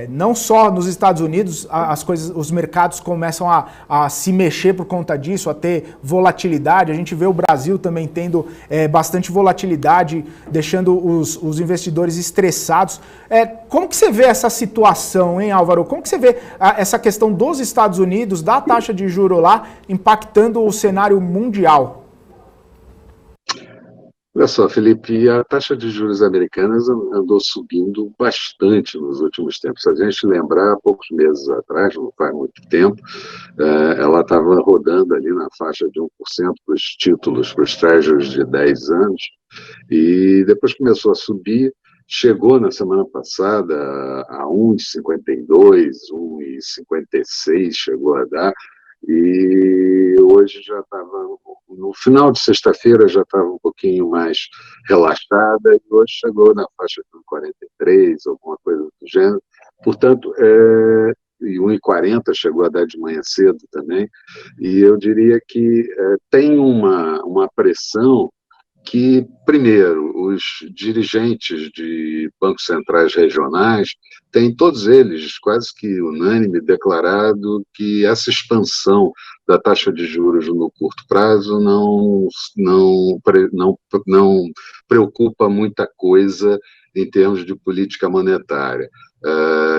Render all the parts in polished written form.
Não só nos Estados Unidos, as coisas, os mercados começam a se mexer por conta disso, a ter volatilidade. A gente vê o Brasil também tendo bastante volatilidade, deixando os investidores estressados. Como que você vê essa situação, hein, Álvaro? Como que você vê essa questão dos Estados Unidos, da taxa de juros lá, impactando o cenário mundial? Olha só, Felipe, a taxa de juros americanas andou subindo bastante nos últimos tempos. Se a gente lembrar, há poucos meses atrás, não faz muito tempo, ela estava rodando ali na faixa de 1% para os títulos, para os treasuries de 10 anos, e depois começou a subir, chegou na semana passada a 1,52, 1,56 chegou a dar, e hoje já estava, no final de sexta-feira já estava um pouquinho mais relaxada, e hoje chegou na faixa de 1,43, alguma coisa do gênero. Portanto, e 1,40 chegou a dar de manhã cedo também, e eu diria que tem uma pressão que, primeiro, os dirigentes de bancos centrais regionais têm, todos eles, quase que unânime, declarado que essa expansão da taxa de juros no curto prazo não preocupa muita coisa em termos de política monetária.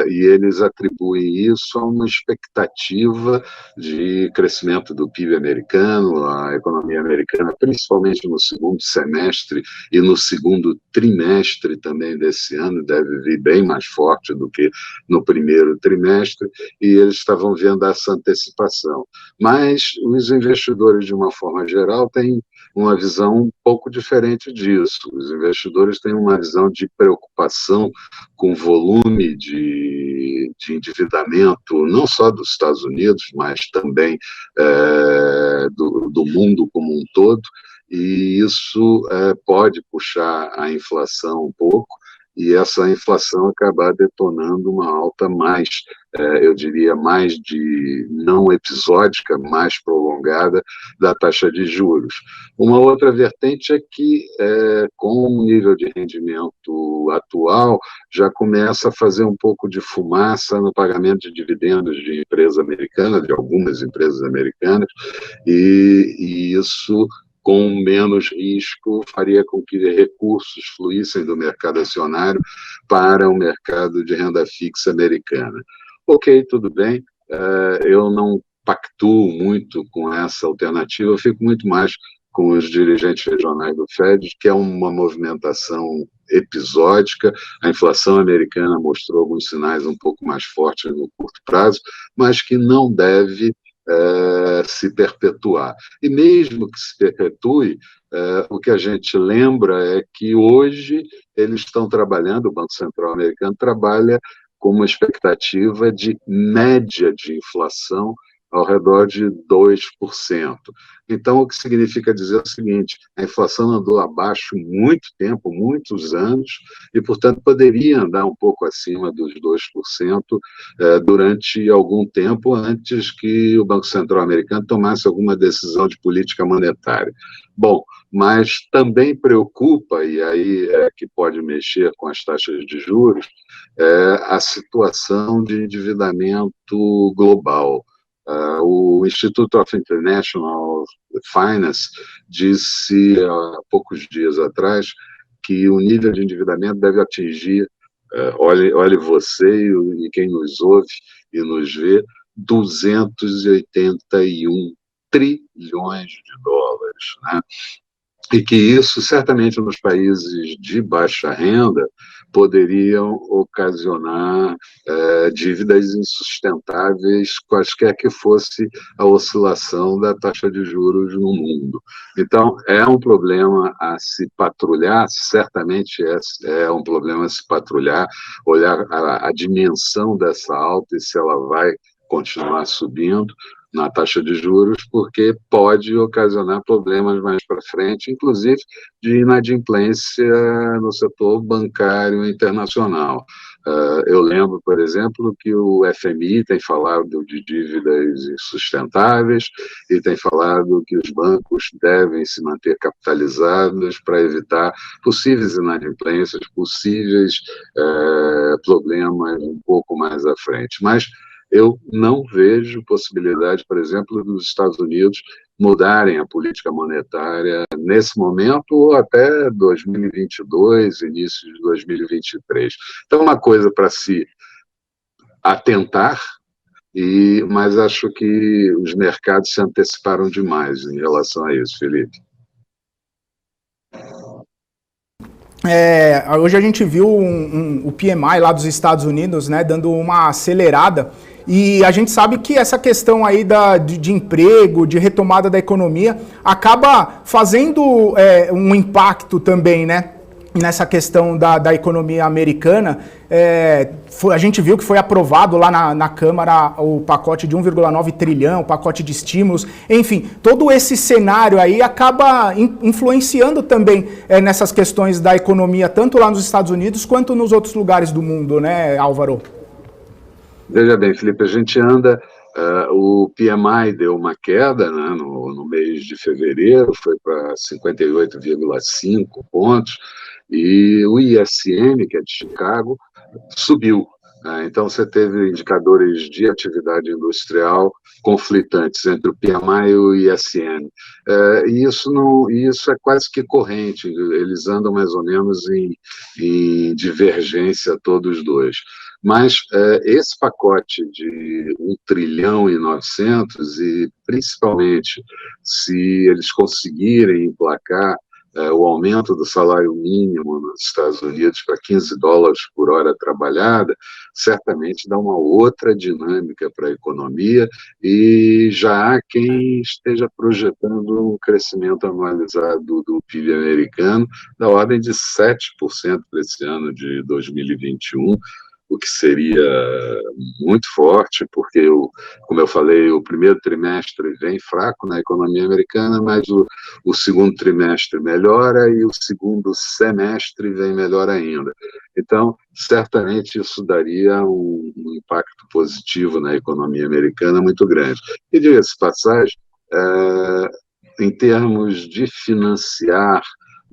E eles atribuem isso a uma expectativa de crescimento do PIB americano, a economia americana, principalmente no segundo semestre e no segundo trimestre também desse ano, deve vir bem mais forte do que no primeiro trimestre, e eles estavam vendo essa antecipação. Mas os investidores, de uma forma geral, têm uma visão um pouco diferente disso. Os investidores têm uma visão de preocupação com o volume de endividamento, não só dos Estados Unidos, mas também do mundo como um todo, e isso pode puxar a inflação um pouco, e essa inflação acabar detonando uma alta mais, eu diria, mais de não episódica, mais prolongada da taxa de juros. Uma outra vertente é que, com o nível de rendimento atual, já começa a fazer um pouco de fumaça no pagamento de dividendos de empresa americana, de algumas empresas americanas, e isso, com menos risco, faria com que recursos fluíssem do mercado acionário para o mercado de renda fixa americana. Ok, tudo bem, eu não pactuo muito com essa alternativa, eu fico muito mais com os dirigentes regionais do Fed, que é uma movimentação episódica. A inflação americana mostrou alguns sinais um pouco mais fortes no curto prazo, mas que não deve se perpetuar. E mesmo que se perpetue, o que a gente lembra é que hoje eles estão trabalhando, o Banco Central americano trabalha com uma expectativa de média de inflação ao redor de 2%. Então, o que significa dizer o seguinte: a inflação andou abaixo muito tempo, muitos anos, e, portanto, poderia andar um pouco acima dos 2% durante algum tempo, antes que o Banco Central americano tomasse alguma decisão de política monetária. Bom, mas também preocupa, e aí é que pode mexer com as taxas de juros, a situação de endividamento global. O Institute of International Finance disse há poucos dias atrás que o nível de endividamento deve atingir, olhe você e quem nos ouve e nos vê, 281 trilhões de dólares, né? E que isso, certamente, nos países de baixa renda, poderiam ocasionar dívidas insustentáveis, quaisquer que fosse a oscilação da taxa de juros no mundo. Então, é um problema a se patrulhar, certamente é um problema a se patrulhar, olhar a dimensão dessa alta e se ela vai continuar subindo na taxa de juros, porque pode ocasionar problemas mais para frente, inclusive de inadimplência no setor bancário internacional. Eu lembro, por exemplo, que o FMI tem falado de dívidas insustentáveis e tem falado que os bancos devem se manter capitalizados para evitar possíveis inadimplências, possíveis problemas um pouco mais à frente. Mas eu não vejo possibilidade, por exemplo, dos Estados Unidos mudarem a política monetária nesse momento ou até 2022, início de 2023. Então, uma coisa para se atentar, mas acho que os mercados se anteciparam demais em relação a isso, Felipe. Hoje a gente viu o PMI lá dos Estados Unidos, né, dando uma acelerada, e a gente sabe que essa questão aí de emprego, de retomada da economia, acaba fazendo um impacto também, né, nessa questão da economia americana. A gente viu que foi aprovado lá na Câmara o pacote de 1,9 trilhão, o pacote de estímulos, enfim, todo esse cenário aí acaba influenciando também nessas questões da economia, tanto lá nos Estados Unidos quanto nos outros lugares do mundo, né, Álvaro? Veja bem, Felipe, a gente anda... o PMI deu uma queda, né, no mês de fevereiro, foi para 58,5 pontos, e o ISM, que é de Chicago, subiu. Então, você teve indicadores de atividade industrial conflitantes entre o PMI e o ISM. E isso é quase que corrente, eles andam mais ou menos em divergência todos dois. Mas esse pacote de 1 trilhão e 900, e principalmente se eles conseguirem emplacar o aumento do salário mínimo nos Estados Unidos para 15 dólares por hora trabalhada, certamente dá uma outra dinâmica para a economia, e já há quem esteja projetando um crescimento anualizado do PIB americano da ordem de 7% para esse ano de 2021, o que seria muito forte, porque, como eu falei, o primeiro trimestre vem fraco na economia americana, mas o segundo trimestre melhora e o segundo semestre vem melhor ainda. Então, certamente isso daria um impacto positivo na economia americana muito grande. E, diga-se de passagem, em termos de financiar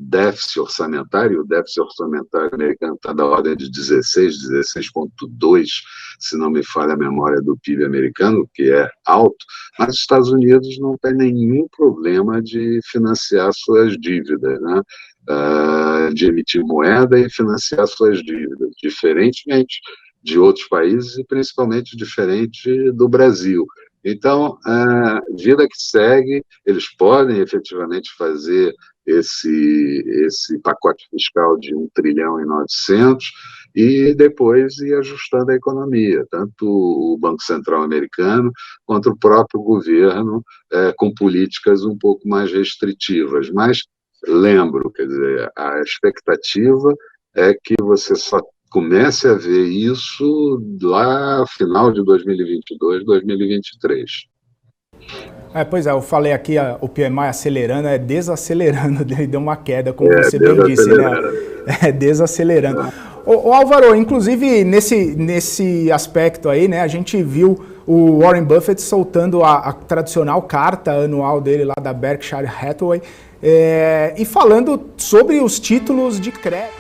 déficit orçamentário, o déficit orçamentário americano está da ordem de 16,2, se não me falha a memória, do PIB americano, que é alto, mas os Estados Unidos não tem nenhum problema de financiar suas dívidas, né? De emitir moeda e financiar suas dívidas, diferentemente de outros países e principalmente diferente do Brasil. Então, vida que segue, eles podem efetivamente fazer esse pacote fiscal de 1 trilhão e 900 e depois ir ajustando a economia, tanto o Banco Central americano quanto o próprio governo, com políticas um pouco mais restritivas. Mas, lembro, quer dizer, a expectativa é que você só comece a ver isso lá no final de 2022, 2023. Pois é, eu falei aqui o PMI acelerando, desacelerando, deu uma queda, como você bem disse, né? Desacelerando. Ô Álvaro, inclusive nesse aspecto aí, né, a gente viu o Warren Buffett soltando a tradicional carta anual dele lá da Berkshire Hathaway, e falando sobre os títulos de crédito.